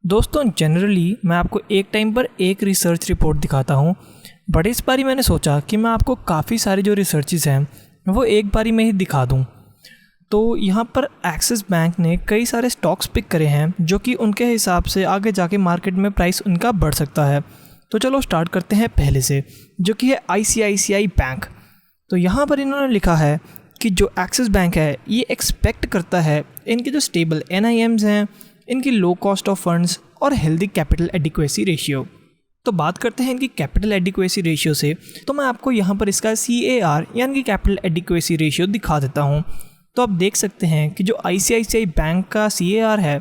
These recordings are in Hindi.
दोस्तों जनरली मैं आपको एक टाइम पर एक रिसर्च रिपोर्ट दिखाता हूँ, बट इस बारी मैंने सोचा कि मैं आपको काफ़ी सारे जो रिसर्चेस हैं वो एक बारी में ही दिखा दूँ। तो यहाँ पर एक्सिस बैंक ने कई सारे स्टॉक्स पिक करे हैं जो कि उनके हिसाब से आगे जाके मार्केट में प्राइस उनका बढ़ सकता है। तो चलो स्टार्ट करते हैं पहले से, जो कि है ICICI बैंक। तो यहाँ पर इन्होंने लिखा है कि जो एक्सिस बैंक है ये एक्सपेक्ट करता है इनके जो स्टेबल NIMs हैं, इनकी लो कॉस्ट ऑफ फंड्स और हेल्दी कैपिटल एडिक्वेसी रेशियो। तो बात करते हैं इनकी कैपिटल एडिक्वेसी रेशियो से, तो मैं आपको यहाँ पर इसका CAR यानी कि कैपिटल एडिक्वेसी रेशियो दिखा देता हूँ। तो आप देख सकते हैं कि जो ICICI बैंक का CAR है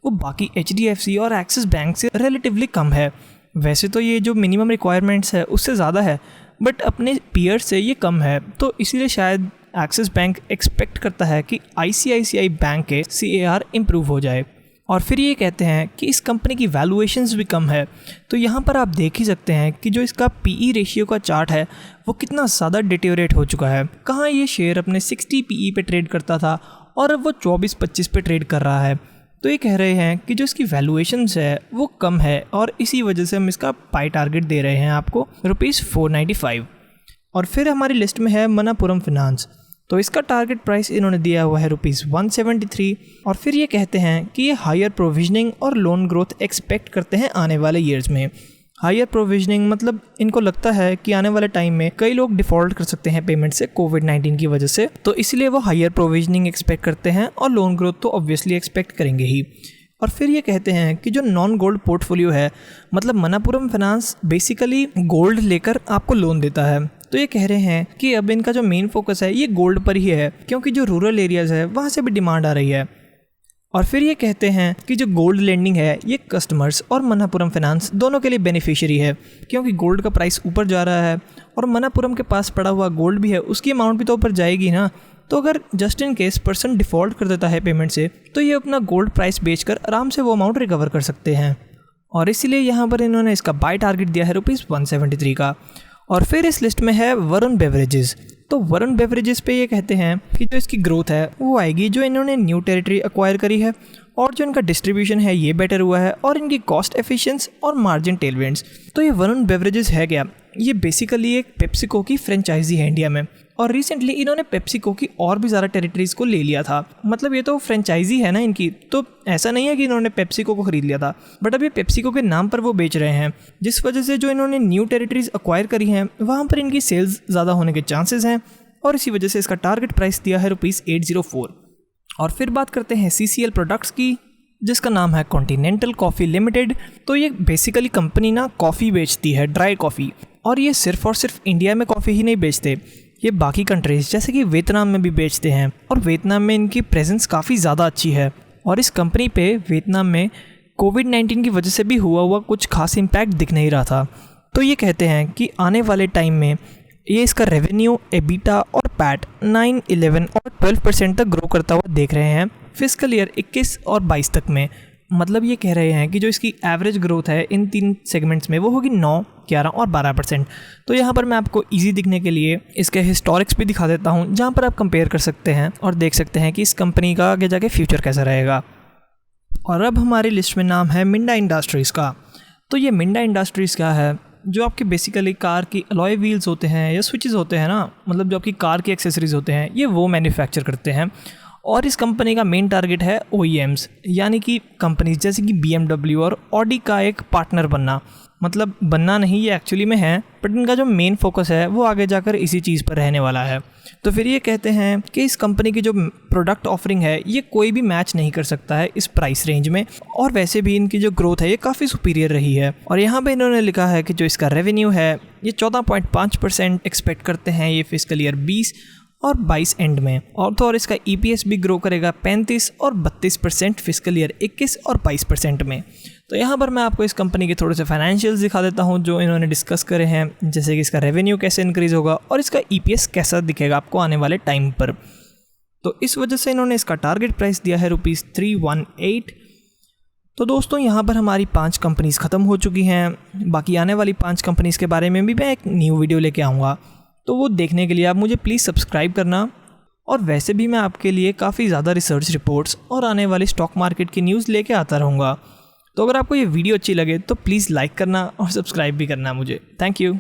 वो बाकी HDFC और एक्सिस बैंक से रिलेटिवली कम है। वैसे तो ये जो मिनिमम रिक्वायरमेंट्स है उससे ज़्यादा है, बट अपने पीयर से ये कम है। तो इसीलिए शायद एक्सिस बैंक एक्सपेक्ट करता है कि ICICI बैंक के CAR इम्प्रूव हो जाए। और फिर ये कहते हैं कि इस कंपनी की वैल्यूएशंस भी कम है। तो यहाँ पर आप देख ही सकते हैं कि जो इसका PE रेशियो का चार्ट है वो कितना ज़्यादा डिटेरियोरेट हो चुका है। कहाँ ये शेयर अपने 60 PE पे ट्रेड करता था और अब वो 24-25 पे ट्रेड कर रहा है। तो ये कह रहे हैं कि जो इसकी वैल्यूएशंस है वो कम है और इसी वजह से हम इसका पाई टारगेट दे रहे हैं आपको ₹495। और फिर हमारी लिस्ट में है मनापुरम फिनांस। तो इसका टारगेट प्राइस इन्होंने दिया हुआ है ₹173। और फिर ये कहते हैं कि ये हायर प्रोविजनिंग और लोन ग्रोथ एक्सपेक्ट करते हैं आने वाले ईयर्स में। हायर प्रोविजनिंग मतलब इनको लगता है कि आने वाले टाइम में कई लोग डिफ़ॉल्ट कर सकते हैं पेमेंट से कोविड-19 की वजह से, तो इसलिए वो हायर प्रोविजनिंग एक्सपेक्ट करते हैं और लोन ग्रोथ तो ऑब्वियसली एक्सपेक्ट करेंगे ही। और फिर ये कहते हैं कि जो नॉन गोल्ड पोर्टफोलियो है, मतलब मनापुरम फाइनेंस बेसिकली गोल्ड लेकर आपको लोन देता है। तो ये कह रहे हैं कि अब इनका जो मेन फोकस है ये गोल्ड पर ही है, क्योंकि जो रूरल एरियाज़ है वहाँ से भी डिमांड आ रही है। और फिर ये कहते हैं कि जो गोल्ड लेंडिंग है ये कस्टमर्स और मनापुरम फाइनेंस दोनों के लिए बेनिफिशियरी है, क्योंकि गोल्ड का प्राइस ऊपर जा रहा है और मनापुरम के पास पड़ा हुआ गोल्ड भी है, उसकी अमाउंट भी तो ऊपर जाएगी ना। तो अगर just in case person default कर देता है पेमेंट से, तो ये अपना गोल्ड प्राइस बेचकर आराम से वो अमाउंट रिकवर कर सकते हैं। और इसीलिए यहाँ पर इन्होंने इसका बाय टारगेट दिया है ₹173 का। और फिर इस लिस्ट में है वरुण बेवरेजेस। तो वरुण बेवरेजेस पे ये कहते हैं कि जो इसकी ग्रोथ है वो आएगी जो इन्होंने न्यू टेरिटरी एक्वायर करी है और जो इनका डिस्ट्रीब्यूशन है ये बेटर हुआ है और इनकी कॉस्ट एफिशिएंसी और मार्जिन टेलविंड्स। तो ये वरुण बेवरेजेस है क्या, ये बेसिकली एक पेप्सिको की फ्रेंचाइजी है इंडिया में, और रिसेंटली इन्होंने पेप्सिको की और भी ज़्यादा टेरिटरीज़ को ले लिया था। मतलब ये तो फ्रेंचाइजी है ना इनकी, तो ऐसा नहीं है कि इन्होंने पेप्सिको को ख़रीद लिया था, बट अब ये पेप्सिको के नाम पर वो बेच रहे हैं, जिस वजह से जो इन्होंने न्यू टेरिटरीज़ एक्वायर करी हैं वहाँ पर इनकी सेल्स ज़्यादा होने के चांसेस हैं, और इसी वजह से इसका टारगेट प्राइस दिया है ₹804। और फिर बात करते हैं CCL प्रोडक्ट्स की, जिसका नाम है कॉन्टिनेंटल कॉफ़ी लिमिटेड। तो ये बेसिकली कंपनी ना कॉफ़ी बेचती है, ड्राई कॉफ़ी, और ये सिर्फ और सिर्फ इंडिया में कॉफ़ी ही नहीं बेचते, ये बाकी कंट्रीज़ जैसे कि वियतनाम में भी बेचते हैं, और वियतनाम में इनकी प्रेजेंस काफ़ी ज़्यादा अच्छी है। और इस कंपनी पे वियतनाम में कोविड-19 की वजह से भी हुआ कुछ खास इम्पैक्ट दिख नहीं रहा था। तो ये कहते हैं कि आने वाले टाइम में ये इसका रेवेन्यू, एबिटा और पैट 9, 11 और 12% तक ग्रो करता हुआ देख रहे हैं फिस्कल ईयर 21 और 22 तक में। मतलब ये कह रहे हैं कि जो इसकी एवरेज ग्रोथ है इन 3 सेगमेंट्स में वो होगी 9, 11 और 12%। तो यहाँ पर मैं आपको इजी दिखने के लिए इसके हिस्टोरिक्स भी दिखा देता हूँ, जहाँ पर आप कंपेयर कर सकते हैं और देख सकते हैं कि इस कंपनी का आगे जाके फ्यूचर कैसा रहेगा। और अब हमारी लिस्ट में नाम है मिंडा इंडस्ट्रीज़ का। तो ये मिंडा इंडस्ट्रीज़ क्या है, जो आपके बेसिकली कार की अलॉय व्हील्स होते हैं या स्विचेस होते हैं ना, मतलब जो आपकी कार की एक्सेसरीज होते हैं, ये वो मैन्युफैक्चर करते हैं। और इस कंपनी का मेन टारगेट है OEMs, यानी कि कंपनीज जैसे कि BMW और ऑडी का एक पार्टनर बनना। मतलब बनना नहीं, ये एक्चुअली में है, बट इनका जो मेन फोकस है वो आगे जाकर इसी चीज़ पर रहने वाला है। तो फिर ये कहते हैं कि इस कंपनी की जो प्रोडक्ट ऑफरिंग है ये कोई भी मैच नहीं कर सकता है इस प्राइस रेंज में, और वैसे भी इनकी जो ग्रोथ है ये काफ़ी सुपीरियर रही है। और यहाँ पे इन्होंने लिखा है कि जो इसका रेवेन्यू है ये 14.5% एक्सपेक्ट करते हैं ये फिस्कल ईयर 20 और 22 एंड में, और तो और इसका EPS भी ग्रो करेगा 35 और 32% फिस्कल ईयर 21 और 22% में। तो यहाँ पर मैं आपको इस कंपनी के थोड़े से फाइनेंशियल्स दिखा देता हूँ जो इन्होंने डिस्कस करे हैं, जैसे कि इसका रेवेन्यू कैसे इंक्रीज़ होगा और इसका EPS कैसा दिखेगा आपको आने वाले टाइम पर। तो इस वजह से इन्होंने इसका टारगेट प्राइस दिया है ₹318। तो दोस्तों यहाँ पर हमारी 5 कंपनीज़ ख़त्म हो चुकी हैं। बाकी आने वाली 5 कंपनीज़ के बारे में भी मैं एक न्यू वीडियो लेके आऊँगा, तो वो देखने के लिए आप मुझे प्लीज़ सब्सक्राइब करना। और वैसे भी मैं आपके लिए काफ़ी ज़्यादा रिसर्च रिपोर्ट्स और आने वाली स्टॉक मार्केट की न्यूज़ लेके आता रहूँगा। तो अगर आपको ये वीडियो अच्छी लगे तो प्लीज़ लाइक करना और सब्सक्राइब भी करना मुझे। Thank you.